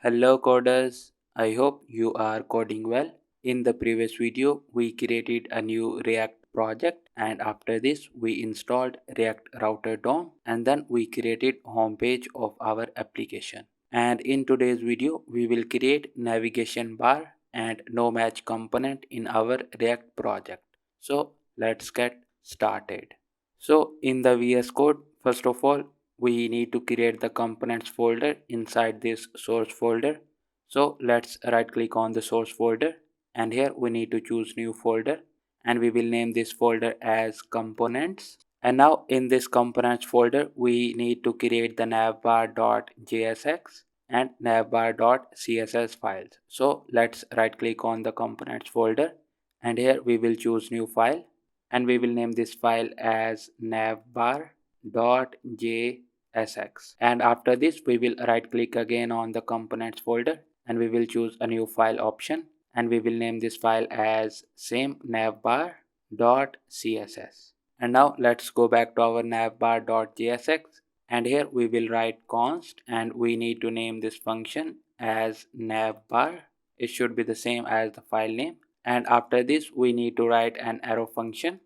Hello coders, I hope you are coding well. In the previous video, we created a new React project and after this we installed React Router DOM and then we created homepage of our application. And in today's video, we will create navigation bar and no match component in our React project. So let's get started. So in the VS Code, first of all, we need to create the components folder inside this source folder. So let's right click on the source folder and here we need to choose new folder and we will name this folder as components. And now in this components folder, we need to create the navbar.jsx and navbar.css files. So let's right click on the components folder and here we will choose new file and we will name this file as navbar.jsx. And after this we will right click again on the components folder and we will choose a new file option and we will name this file as same navbar.css. And now let's go back to our navbar.jsx and here we will write const and we need to name this function as navbar. It should be the same as the file name. And after this we need to write an arrow function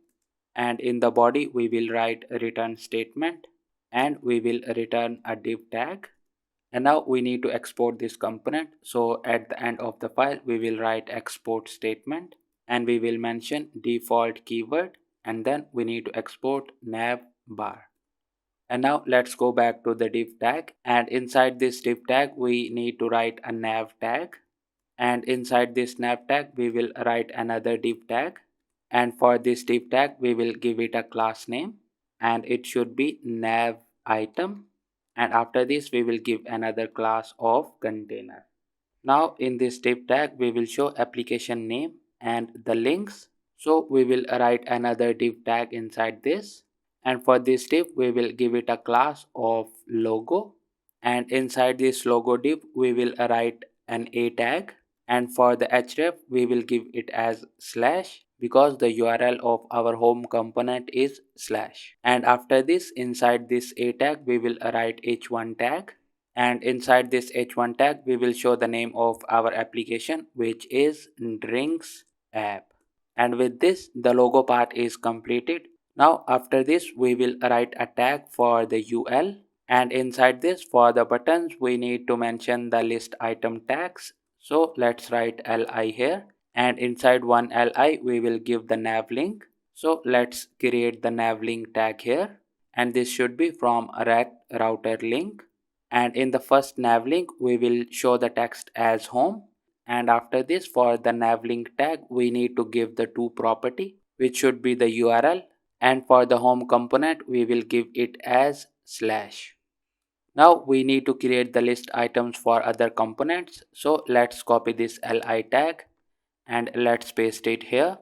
and in the body we will write a return statement and we will return a div tag. And now we need to export this component. So at the end of the file we will write export statement and we will mention default keyword and then we need to export navbar. And now let's go back to the div tag and inside this div tag we need to write a nav tag and inside this nav tag we will write another div tag and for this div tag we will give it a class name and it should be nav item and after this we will give another class of container. Now in this div tag we will show application name and the links, so we will write another div tag inside this and for this div we will give it a class of logo and inside this logo div we will write an a tag and for the href we will give it as slash because the URL of our home component is slash. And after this inside this a tag we will write h1 tag and inside this h1 tag we will show the name of our application which is drinks app. And with this the logo part is completed. Now after this we will write a tag for the UL and inside this for the buttons we need to mention the list item tags. So let's write li here and inside one li we will give the nav link. So let's create the nav link tag here and this should be from React router link and in the first nav link we will show the text as home and after this for the nav link tag we need to give the two property which should be the URL and for the home component we will give it as slash. Now we need to create the list items for other components, so let's copy this li tag and let's paste it here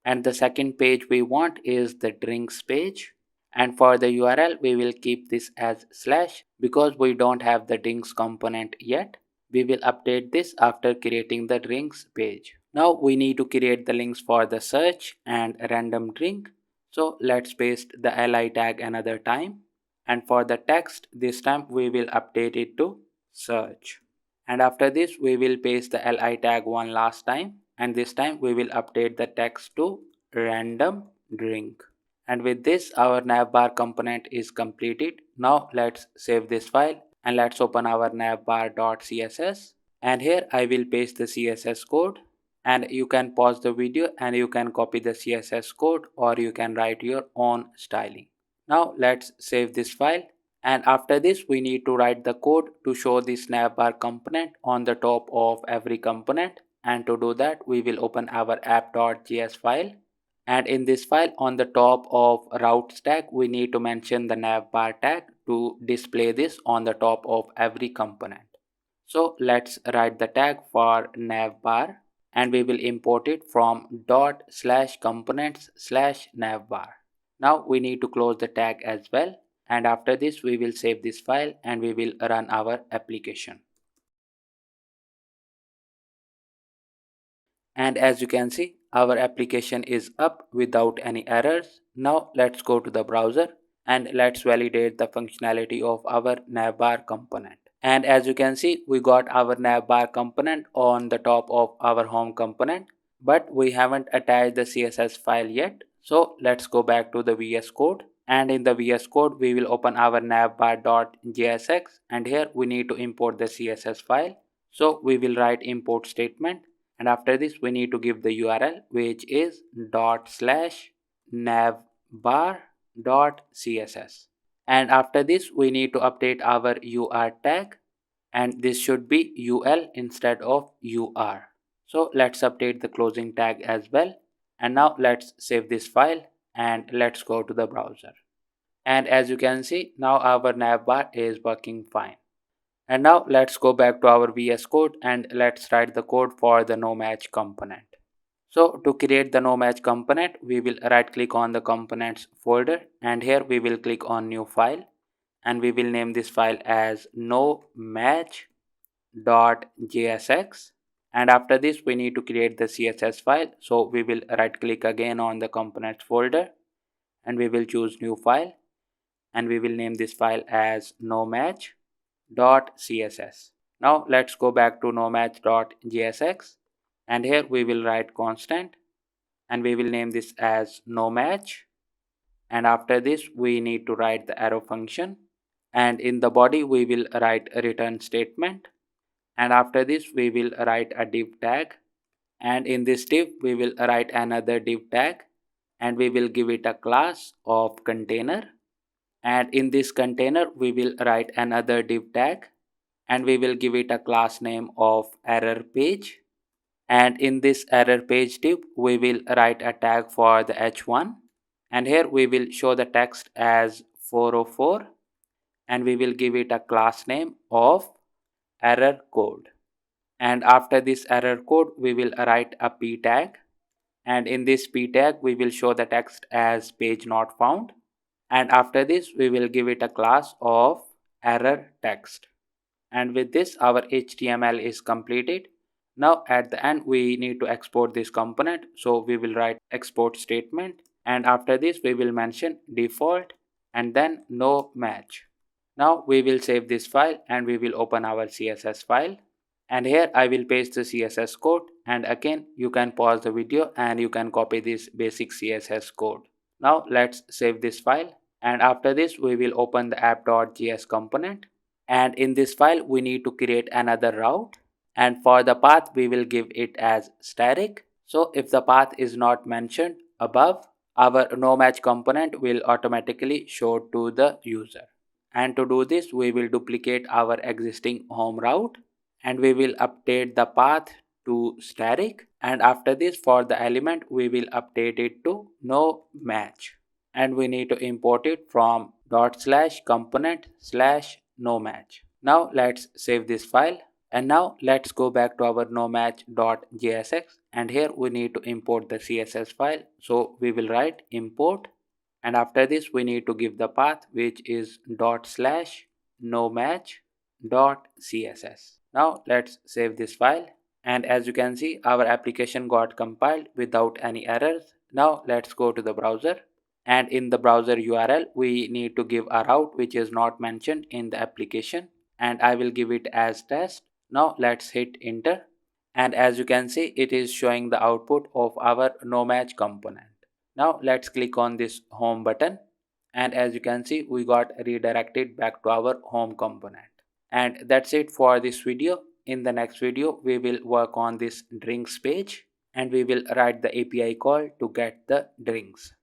and the second page we want is the drinks page and for the URL we will keep this as slash because we don't have the drinks component yet. We will update this after creating the drinks page. Now we need to create the links for the search and random drink, so let's paste the li tag another time and for the text this time we will update it to search and after this we will paste the li tag one last time and this time we will update the text to random drink. And with this our navbar component is completed. Now let's save this file and let's open our navbar.css and here I will paste the CSS code and you can pause the video and you can copy the CSS code or you can write your own styling. Now let's save this file and after this we need to write the code to show this navbar component on the top of every component and to do that we will open our app.js file and in this file on the top of route stack we need to mention the navbar tag to display this on the top of every component. So let's write the tag for navbar and we will import it from ./components/navbar. Now we need to close the tag as well and after this we will save this file and we will run our application. And as you can see our application is up without any errors. Now let's go to the browser and let's validate the functionality of our navbar component. And as you can see, we got our navbar component on the top of our home component, but we haven't attached the CSS file yet. So let's go back to the VS Code, and in the VS Code we will open our navbar.jsx, and here we need to import the CSS file. So we will write import statement, and after this we need to give the URL, which is /navbar.css. And after this we need to update our UR tag, and this should be UL instead of UR. So let's update the closing tag as well. And now let's save this file and let's go to the browser. And as you can see, now our navbar is working fine. And now let's go back to our VS Code and let's write the code for the no match component. So to create the no match component, we will right click on the components folder, and here we will click on new file, and we will name this file as no match.jsx. And after this we need to create the CSS file. So we will right click again on the components folder, and we will choose new file, and we will name this file as no match.css. Now let's go back to no match.jsx, and here we will write constant, and we will name this as no match. And after this we need to write the arrow function, and in the body we will write a return statement. And after this we will write a div tag, and in this div we will write another div tag, and we will give it a class of container. And in this container we will write another div tag, and we will give it a class name of error page. And in this error page div we will write a tag for the h1, and here we will show the text as 404, and we will give it a class name of error code. And after this error code we will write a p tag, and in this p tag we will show the text as page not found. And after this we will give it a class of error text. And with this our HTML is completed. Now at the end we need to export this component, so we will write export statement, and after this we will mention default and then no match. Now we will save this file and we will open our CSS file, and here I will paste the CSS code, and again you can pause the video and you can copy this basic CSS code. Now let's save this file, and after this we will open the app.js component, and in this file we need to create another route, and for the path we will give it as static. So if the path is not mentioned above, our no match component will automatically show to the user. And to do this we will duplicate our existing home route, and we will update the path to static, and after this for the element we will update it to no match, and we need to import it from /component/no match. Now let's save this file, and now let's go back to our no match.jsx, and here we need to import the CSS file. So we will write import, and after this we need to give the path, which is /no match.css. Now let's save this file, and as you can see our application got compiled without any errors. Now let's go to the browser, and in the browser URL we need to give a route which is not mentioned in the application, and I will give it as test. Now let's hit enter, and as you can see it is showing the output of our no match component. Now let's click on this home button, and as you can see we got redirected back to our home component. And that's it for this video. In the next video we will work on this drinks page, and we will write the API call to get the drinks.